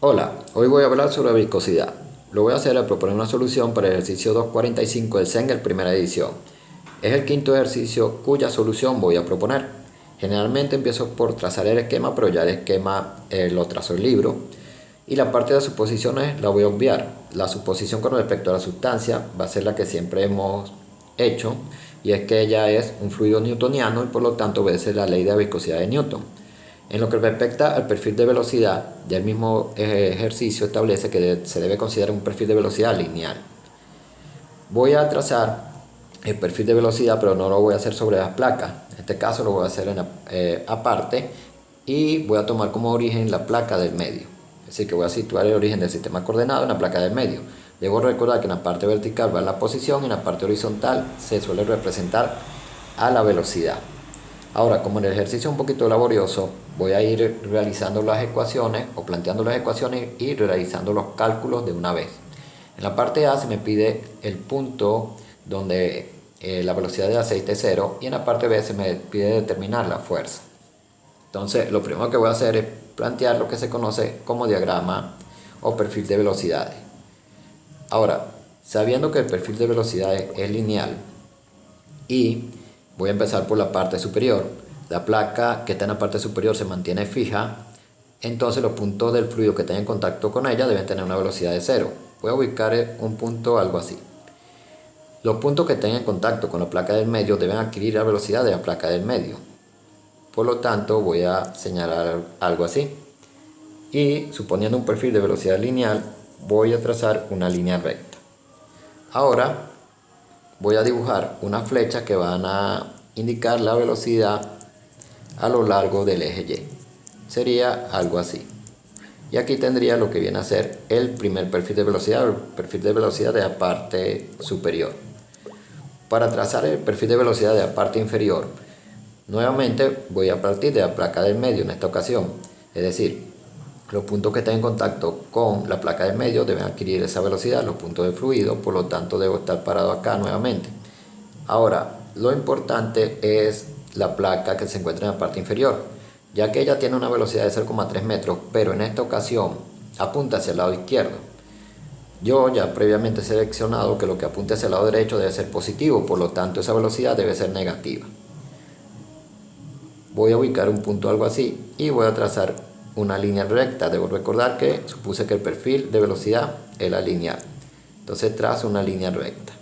Hola, hoy voy a hablar sobre viscosidad. Lo voy a hacer al proponer una solución para el ejercicio 245 del Sengel primera edición. Es el quinto ejercicio cuya solución voy a proponer. Generalmente empiezo por trazar el esquema, pero ya el esquema lo trazo el libro. Y la parte de las suposiciones la voy a obviar. La suposición con respecto a la sustancia va a ser la que siempre hemos hecho, y es que ella es un fluido newtoniano y por lo tanto obedece la ley de la viscosidad de Newton. En lo que respecta al perfil de velocidad, ya el mismo ejercicio establece que se debe considerar un perfil de velocidad lineal. Voy a trazar el perfil de velocidad, pero no lo voy a hacer sobre las placas. En este caso lo voy a hacer aparte, y voy a tomar como origen la placa del medio. Es decir, que voy a situar el origen del sistema coordenado en la placa del medio. Debo recordar que en la parte vertical va la posición y en la parte horizontal se suele representar a la velocidad. Ahora, como el ejercicio es un poquito laborioso, voy a ir realizando las ecuaciones o planteando las ecuaciones y realizando los cálculos de una vez. En la parte A se me pide el punto donde la velocidad del aceite es 0, y en la parte B se me pide determinar la fuerza. Entonces, lo primero que voy a hacer es plantear lo que se conoce como diagrama o perfil de velocidades. Ahora, sabiendo que el perfil de velocidades es lineal, y voy a empezar por la parte superior. La placa que está en la parte superior se mantiene fija, entonces los puntos del fluido que estén en contacto con ella deben tener una velocidad de 0. Voy a ubicar un punto algo así. Los puntos que estén en contacto con la placa del medio deben adquirir la velocidad de la placa del medio. Por lo tanto, voy a señalar algo así. Y suponiendo un perfil de velocidad lineal, voy a trazar una línea recta. Ahora voy a dibujar unas flechas que van a indicar la velocidad a lo largo del eje Y. Sería algo así. Y aquí tendría lo que viene a ser el primer perfil de velocidad, el perfil de velocidad de la parte superior. Para trazar el perfil de velocidad de la parte inferior, nuevamente voy a partir de la placa del medio en esta ocasión. Es decir, los puntos que estén en contacto con la placa del medio deben adquirir esa velocidad, los puntos del fluido, por lo tanto debo estar parado acá nuevamente. Ahora, lo importante es la placa que se encuentra en la parte inferior, ya que ella tiene una velocidad de 0,3 metros, pero en esta ocasión apunta hacia el lado izquierdo. Yo ya previamente he seleccionado que lo que apunte hacia el lado derecho debe ser positivo, por lo tanto esa velocidad debe ser negativa. Voy a ubicar un punto algo así y voy a trazar una línea recta. Debo recordar que supuse que el perfil de velocidad era lineal. Entonces trazo una línea recta.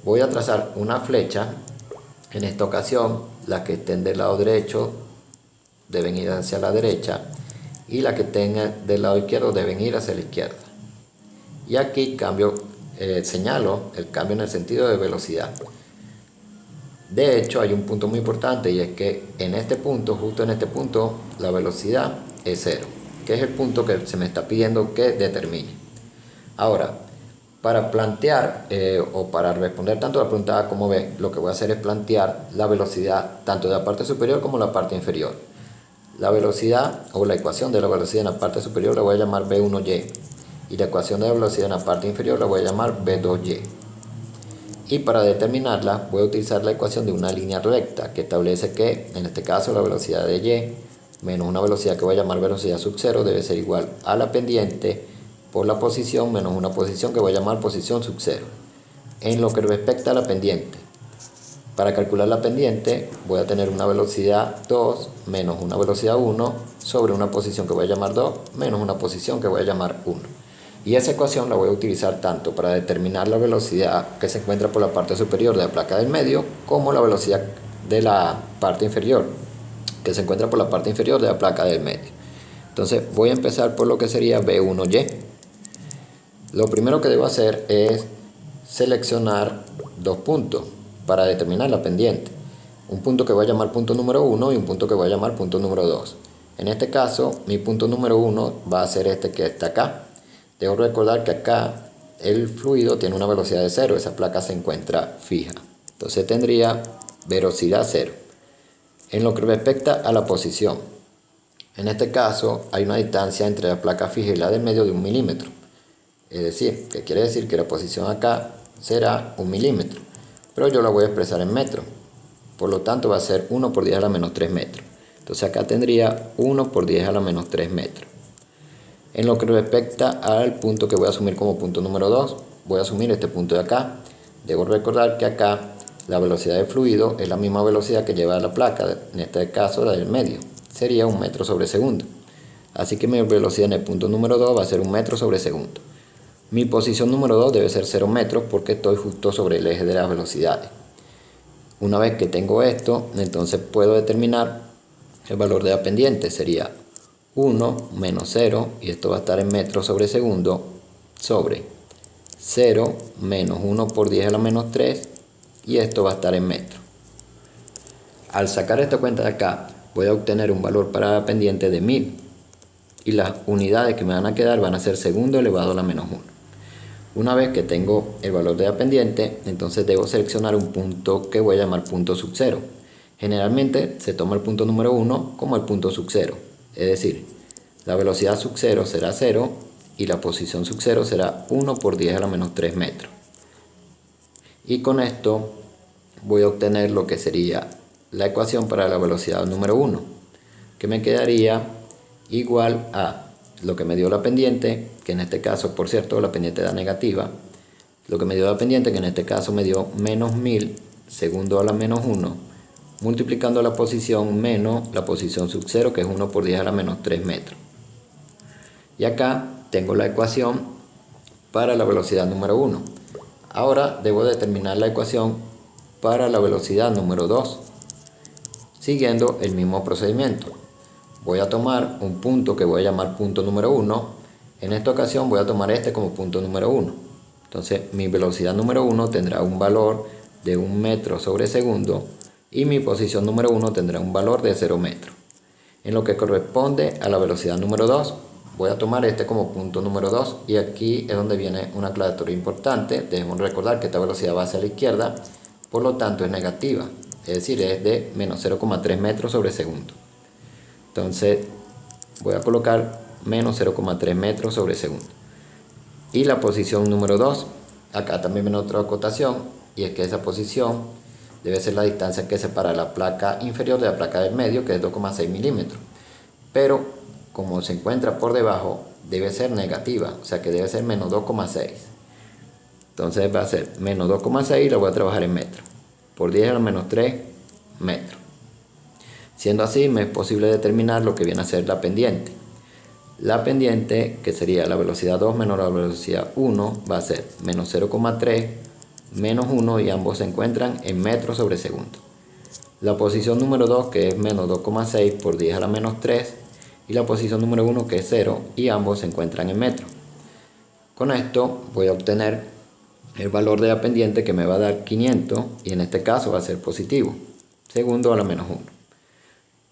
Voy a trazar una flecha. En esta ocasión, las que estén del lado derecho deben ir hacia la derecha, y las que estén del lado izquierdo deben ir hacia la izquierda. Y aquí señalo el cambio en el sentido de velocidad. De hecho, hay un punto muy importante, y es que en este punto, justo en este punto, la velocidad es 0, que es el punto que se me está pidiendo que determine. Ahora, para plantear o para responder tanto a la pregunta A como B, lo que voy a hacer es plantear la velocidad tanto de la parte superior como la parte inferior. La velocidad o la ecuación de la velocidad en la parte superior la voy a llamar V1y, y la ecuación de la velocidad en la parte inferior la voy a llamar V2y. Y para determinarla voy a utilizar la ecuación de una línea recta, que establece que en este caso la velocidad de y menos una velocidad que voy a llamar velocidad sub 0 debe ser igual a la pendiente por la posición menos una posición que voy a llamar posición sub 0. En lo que respecta a la pendiente, para calcular la pendiente voy a tener una velocidad 2 menos una velocidad 1 sobre una posición que voy a llamar 2 menos una posición que voy a llamar 1. Y esa ecuación la voy a utilizar tanto para determinar la velocidad que se encuentra por la parte superior de la placa del medio, como la velocidad de la parte inferior que se encuentra por la parte inferior de la placa del medio. Entonces voy a empezar por lo que sería V1y. Lo primero que debo hacer es seleccionar dos puntos para determinar la pendiente. Un punto que voy a llamar punto número 1 y un punto que voy a llamar punto número 2. En este caso, mi punto número 1 va a ser este que está acá. Debo recordar que acá el fluido tiene una velocidad de 0, esa placa se encuentra fija. Entonces tendría velocidad 0. En lo que respecta a la posición, en este caso hay una distancia entre la placa fija y la del medio de 1 milímetro. Es decir, que quiere decir que la posición acá será 1 milímetro, pero yo la voy a expresar en metros. Por lo tanto va a ser 1 por 10 a la menos 3 metros. Entonces acá tendría 1 por 10 a la menos 3 metros. En lo que respecta al punto que voy a asumir como punto número 2, voy a asumir este punto de acá. Debo recordar que acá la velocidad del fluido es la misma velocidad que lleva la placa, en este caso la del medio, sería 1 metro sobre segundo. Así que mi velocidad en el punto número 2 va a ser 1 metro sobre segundo. Mi posición número 2 debe ser 0 metros porque estoy justo sobre el eje de las velocidades. Una vez que tengo esto, entonces puedo determinar el valor de la pendiente. Sería 1 menos 0, y esto va a estar en metros sobre segundo, sobre 0 menos 1 por 10 a la menos 3, y esto va a estar en metros. Al sacar esta cuenta de acá, voy a obtener un valor para la pendiente de 1000, y las unidades que me van a quedar van a ser segundo elevado a la menos 1. Una vez que tengo el valor de la pendiente, entonces debo seleccionar un punto que voy a llamar punto sub 0. Generalmente se toma el punto número 1 como el punto sub 0, es decir, la velocidad sub 0 será 0 y la posición sub 0 será 1 por 10 a la menos 3 metros. Y con esto voy a obtener lo que sería la ecuación para la velocidad número 1, que me quedaría igual a lo que me dio la pendiente, que en este caso, por cierto, la pendiente da negativa. Lo que me dio la pendiente, que en este caso me dio menos 1000 segundo a la menos 1, multiplicando la posición menos la posición sub 0, que es 1 por 10 a la menos 3 metros. Y acá tengo la ecuación para la velocidad número 1. Ahora debo determinar la ecuación para la velocidad número 2, siguiendo el mismo procedimiento. Voy a tomar un punto que voy a llamar punto número 1. En esta ocasión voy a tomar este como punto número 1. Entonces mi velocidad número 1 tendrá un valor de 1 metro sobre segundo y mi posición número 1 tendrá un valor de 0 metros. En lo que corresponde a la velocidad número 2, voy a tomar este como punto número 2, y aquí es donde viene una aclaratoria importante. Debemos recordar que esta velocidad va hacia la izquierda, por lo tanto es negativa, es decir, es de menos 0,3 metros sobre segundo. Entonces voy a colocar menos 0,3 metros sobre segundo. Y la posición número 2, acá también viene otra acotación, y es que esa posición debe ser la distancia que separa la placa inferior de la placa del medio, que es 2,6 milímetros. Pero como se encuentra por debajo, debe ser negativa, o sea que debe ser menos 2,6. Entonces va a ser menos 2,6 y lo voy a trabajar en metros. Por 10 a la menos 3 metros. Siendo así, me es posible determinar lo que viene a ser la pendiente. La pendiente, que sería la velocidad 2 menos la velocidad 1, va a ser menos 0,3 menos 1, y ambos se encuentran en metros sobre segundo. La posición número 2, que es menos 2,6 por 10 a la menos 3, y la posición número 1, que es 0, y ambos se encuentran en metros. Con esto voy a obtener el valor de la pendiente, que me va a dar 500, y en este caso va a ser positivo, segundo a la menos 1.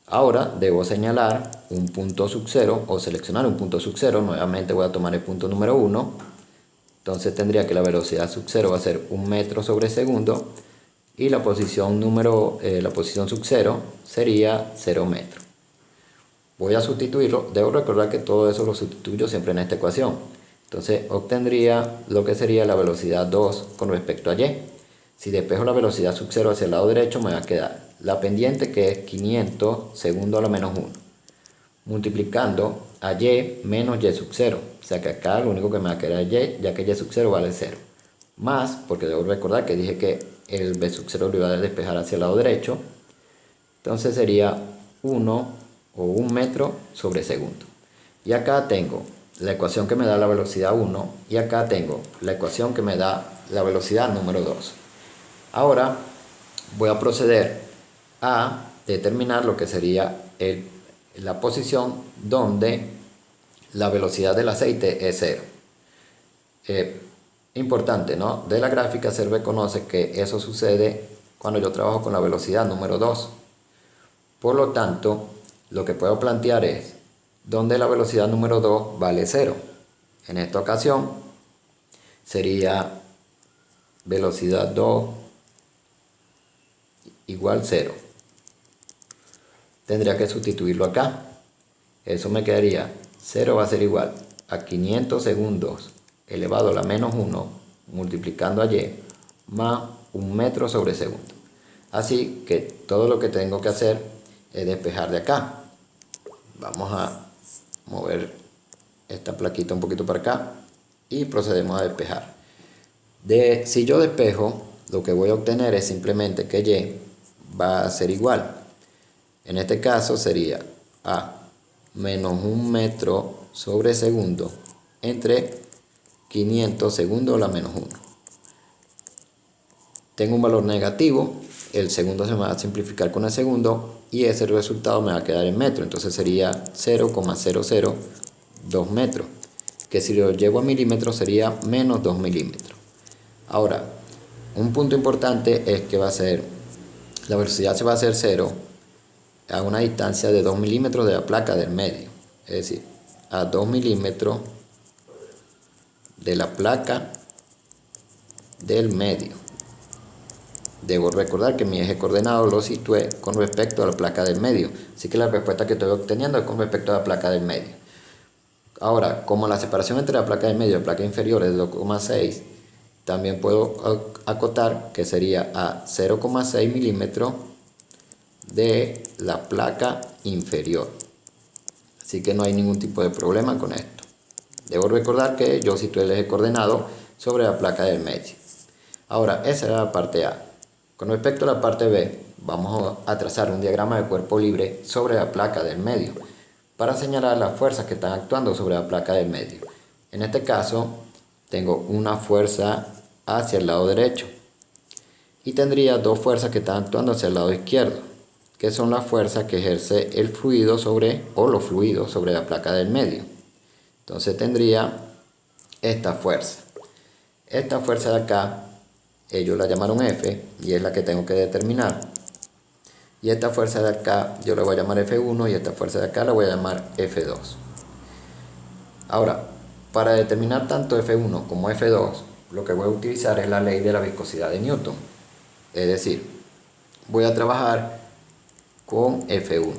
Ahora debo señalar un punto sub 0 o seleccionar un punto sub 0. Nuevamente voy a tomar el punto número 1. Entonces tendría que la velocidad sub 0 va a ser 1 metro sobre segundo, y la posición sub 0 sería 0 metros. Voy a sustituirlo. Debo recordar que todo eso lo sustituyo siempre en esta ecuación. Entonces obtendría lo que sería la velocidad 2 con respecto a y. Si despejo la velocidad sub 0 hacia el lado derecho, me va a quedar la pendiente, que es 500 segundo a la menos 1, multiplicando a y menos y sub 0. O sea que acá lo único que me va a quedar es y, ya que y sub 0 vale 0. Más, porque debo recordar que dije que el b sub 0 lo iba a despejar hacia el lado derecho. Entonces sería 1 o 1 metro sobre segundo. Y acá tengo la ecuación que me da la velocidad 1, y acá tengo la ecuación que me da la velocidad número 2. Ahora voy a proceder a determinar lo que sería la posición donde la velocidad del aceite es 0. Importante, ¿no? De la gráfica se reconoce que eso sucede cuando yo trabajo con la velocidad número 2. Por lo tanto, lo que puedo plantear es donde la velocidad número 2 vale 0. En esta ocasión sería velocidad 2 igual 0. Tendría que sustituirlo acá. Eso me quedaría 0 va a ser igual a 500 segundos elevado a la menos 1 multiplicando a y más 1 metro sobre segundo. Así que todo lo que tengo que hacer es despejar de acá. Vamos a mover esta plaquita un poquito para acá y procedemos a despejar. Si yo despejo, lo que voy a obtener es simplemente que Y va a ser igual. En este caso sería a menos 1 metro sobre segundo entre 500 segundos a la menos 1. Tengo un valor negativo, el segundo se me va a simplificar con el segundo y ese resultado me va a quedar en metro. Entonces sería 0,002 metros, que si lo llevo a milímetros sería menos 2 milímetros. Ahora, un punto importante es que la velocidad se va a hacer 0 a una distancia de 2 milímetros de la placa del medio, es decir, a 2 milímetros de la placa del medio. Debo recordar que mi eje coordenado lo situé con respecto a la placa del medio, así que la respuesta que estoy obteniendo es con respecto a la placa del medio. Ahora, como la separación entre la placa del medio y la placa inferior es 2,6, también puedo acotar que sería a 0,6 milímetros de la placa inferior. Así que no hay ningún tipo de problema con esto. Debo recordar que yo situé el eje coordenado sobre la placa del medio. Ahora, esa era la parte A. Con respecto a la parte B, vamos a trazar un diagrama de cuerpo libre sobre la placa del medio para señalar las fuerzas que están actuando sobre la placa del medio. En este caso, tengo una fuerza hacia el lado derecho y tendría dos fuerzas que están actuando hacia el lado izquierdo, que son las fuerzas que ejerce el fluido los fluidos sobre la placa del medio. Entonces tendría esta fuerza. Esta fuerza de acá, ellos la llamaron F y es la que tengo que determinar. Y esta fuerza de acá yo la voy a llamar F1 y esta fuerza de acá la voy a llamar F2. Ahora, para determinar tanto F1 como F2, lo que voy a utilizar es la ley de la viscosidad de Newton. Es decir, voy a trabajar con F1.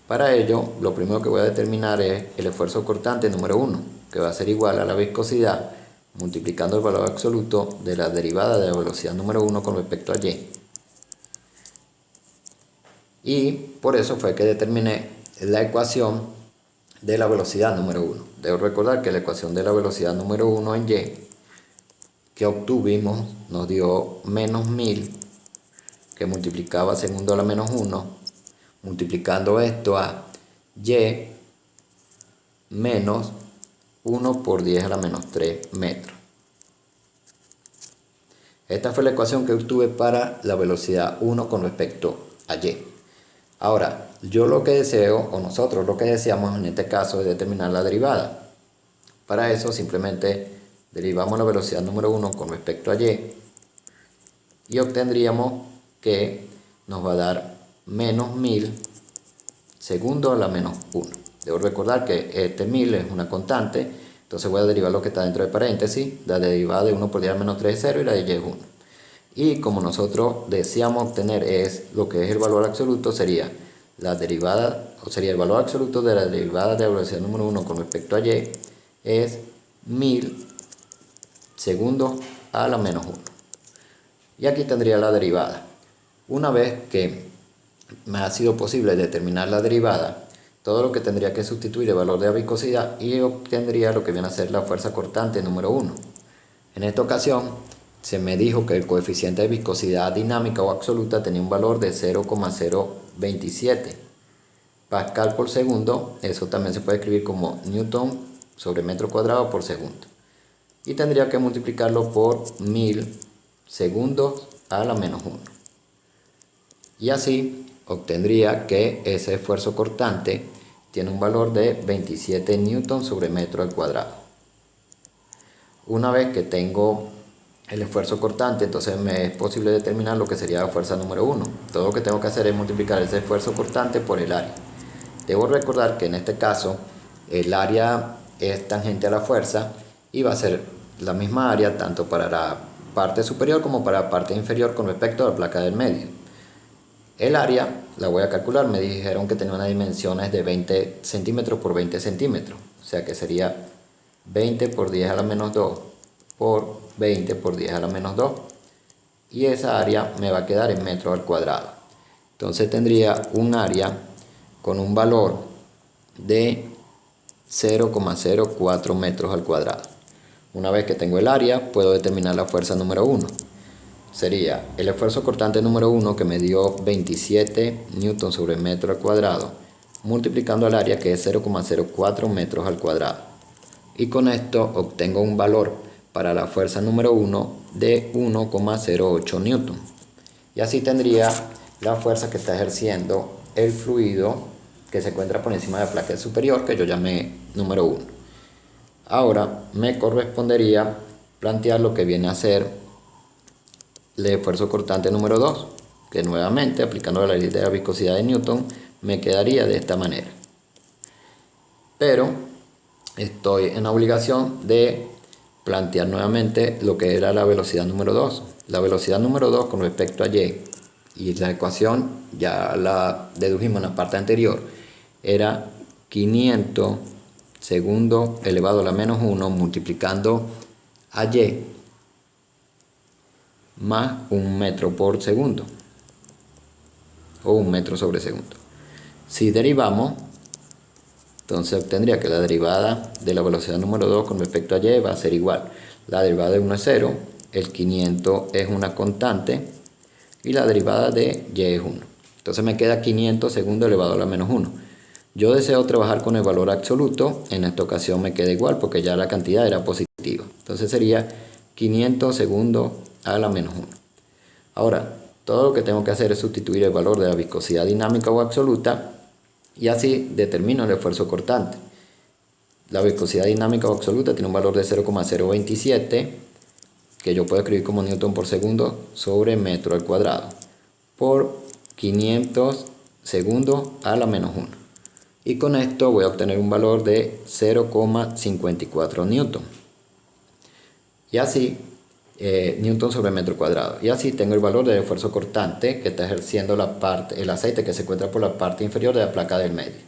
Para ello, lo primero que voy a determinar es el esfuerzo cortante número 1, que va a ser igual a la viscosidad multiplicando el valor absoluto de la derivada de la velocidad número 1 con respecto a Y. Y por eso fue que determiné la ecuación de la velocidad número 1. Debo recordar que la ecuación de la velocidad número 1 en Y que obtuvimos nos dio menos 1000, que multiplicaba segundo a la menos 1, multiplicando esto a Y menos 1 por 10 a la menos 3 metros. Esta fue la ecuación que obtuve para la velocidad 1 con respecto a Y. Ahora, yo lo que deseo, o nosotros lo que deseamos en este caso, es determinar la derivada. Para eso simplemente derivamos la velocidad número 1 con respecto a y obtendríamos que nos va a dar menos 1000 segundo a la menos 1. Debo recordar que este 1000 es una constante, entonces voy a derivar lo que está dentro de paréntesis. La derivada de 1 por 10 a la menos 3 es 0 y la de y es 1. Y como nosotros deseamos obtener es lo que es el valor absoluto, sería la derivada, o sería el valor absoluto de la derivada de la velocidad número 1 con respecto a y, es 1000 segundos a la menos 1. Y aquí tendría la derivada. Una vez que me ha sido posible determinar la derivada, todo lo que tendría que sustituir el valor de la viscosidad y obtendría lo que viene a ser la fuerza cortante número 1. En esta ocasión se me dijo que el coeficiente de viscosidad dinámica o absoluta tenía un valor de 0,027 pascal por segundo. Eso también se puede escribir como newton sobre metro cuadrado por segundo. Y tendría que multiplicarlo por 1000 segundos a la menos 1. Y así obtendría que ese esfuerzo cortante tiene un valor de 27 newton sobre metro al cuadrado. Una vez que tengo el esfuerzo cortante, entonces me es posible determinar lo que sería la fuerza número 1. Todo lo que tengo que hacer es multiplicar ese esfuerzo cortante por el área. Debo recordar que en este caso el área es tangente a la fuerza y va a ser la misma área tanto para la parte superior como para la parte inferior con respecto a la placa del medio. El área la voy a calcular, me dijeron que tenía unas dimensiones de 20 centímetros por 20 centímetros, o sea que sería 20 por 10 a la menos 2 por 20 por 10 a la menos 2, y esa área me va a quedar en metros al cuadrado. Entonces tendría un área con un valor de 0,04 metros al cuadrado. Una vez que tengo el área, puedo determinar la fuerza número 1. Sería el esfuerzo cortante número 1, que me dio 27 newton sobre metro al cuadrado, multiplicando el área, que es 0,04 metros al cuadrado. Y con esto obtengo un valor para la fuerza número 1 de 1,08 newton. Y así tendría la fuerza que está ejerciendo el fluido que se encuentra por encima de la placa superior, que yo llamé número 1. Ahora me correspondería plantear lo que viene a ser el esfuerzo cortante número 2, que nuevamente, aplicando la ley de la viscosidad de Newton, me quedaría de esta manera. Pero estoy en la obligación de plantear nuevamente lo que era la velocidad número 2. La velocidad número 2 con respecto a y la ecuación ya la dedujimos en la parte anterior, era 500 segundos elevado a la menos 1 multiplicando a y más 1 metro por segundo o 1 metro sobre segundo. Si derivamos, entonces obtendría que la derivada de la velocidad número 2 con respecto a y va a ser igual. La derivada de 1 es 0, el 500 es una constante y la derivada de y es 1. Entonces me queda 500 segundos elevado a la menos 1. Yo deseo trabajar con el valor absoluto. En esta ocasión me queda igual porque ya la cantidad era positiva. Entonces sería 500 segundos a la menos 1. Ahora, todo lo que tengo que hacer es sustituir el valor de la viscosidad dinámica o absoluta y así determino el esfuerzo cortante. La viscosidad dinámica o absoluta tiene un valor de 0,027 que yo puedo escribir como newton por segundo sobre metro al cuadrado por 500 segundos a la menos 1. Y con esto voy a obtener un valor de 0,54 newton. Y así, newton sobre metro cuadrado. Y así tengo el valor del esfuerzo cortante que está ejerciendo el aceite que se encuentra por la parte inferior de la placa del medio.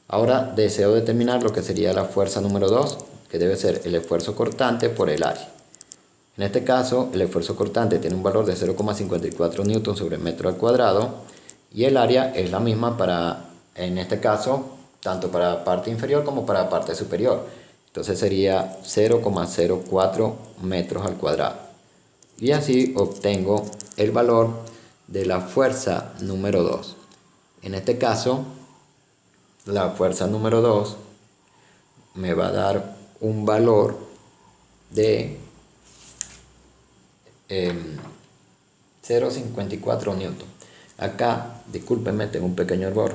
Ahora deseo determinar lo que sería la fuerza número 2, que debe ser el esfuerzo cortante por el área. En este caso, el esfuerzo cortante tiene un valor de 0,54 newton sobre metro al cuadrado y el área es la misma para, en este caso, tanto para la parte inferior como para la parte superior. Entonces sería 0,04 metros al cuadrado. Y así obtengo el valor de la fuerza número 2. En este caso, la fuerza número 2 me va a dar un valor de 0,54 newton. Acá, discúlpenme, tengo un pequeño error.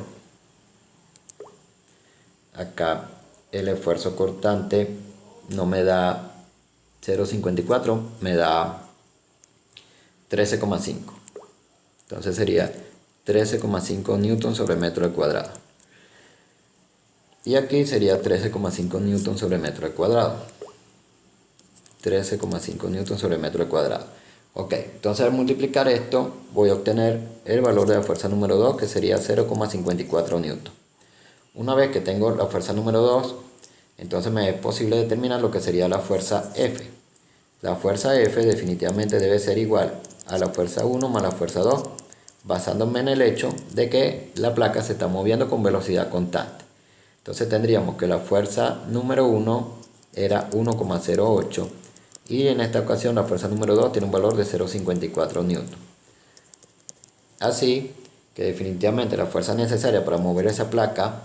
Acá el esfuerzo cortante no me da 0,54, me da 13,5. Entonces sería 13,5 newton sobre metro al cuadrado. Y aquí sería 13,5 newton sobre metro al cuadrado. 13,5 newton sobre metro al cuadrado. Ok, entonces al multiplicar esto voy a obtener el valor de la fuerza número 2, que sería 0,54 newton. Una vez que tengo la fuerza número 2, entonces me es posible determinar lo que sería la fuerza F. La fuerza F definitivamente debe ser igual a la fuerza 1 más la fuerza 2, basándome en el hecho de que la placa se está moviendo con velocidad constante. Entonces tendríamos que la fuerza número 1 era 1,08 y en esta ocasión la fuerza número 2 tiene un valor de 0,54 newton. Así que definitivamente la fuerza necesaria para mover esa placa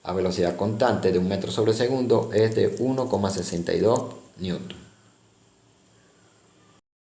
a velocidad constante de 1 metro sobre segundo es de 1,62 newton.